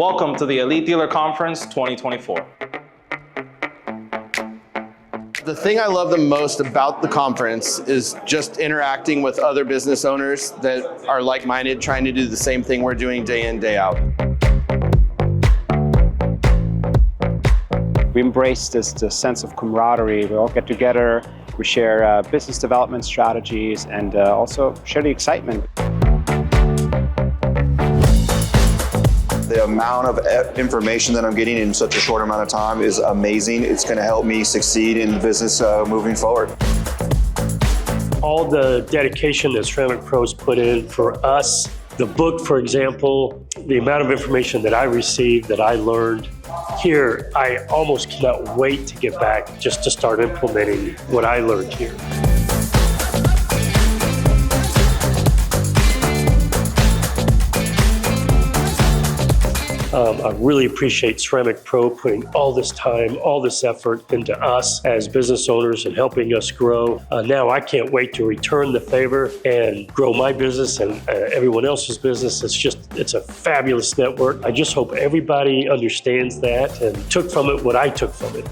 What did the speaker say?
Welcome to the Elite Dealer Conference 2024. The thing I love the most about the conference is just interacting with other business owners that are like-minded, trying to do the same thing we're doing day in, day out. We embrace this sense of camaraderie. We all get together, we share business development strategies, and also share the excitement. The amount of information that I'm getting in such a short amount of time is amazing. It's going to help me succeed in business moving forward. All the dedication that Ceramic Pros put in for us, the book, for example, the amount of information that I received, that I learned here, I almost cannot wait to get back just to start implementing what I learned here. I really appreciate Ceramic Pro putting all this time, all this effort into us as business owners and helping us grow. Now I can't wait to return the favor and grow my business and everyone else's business. It's a fabulous network. I just hope everybody understands that and took from it what I took from it.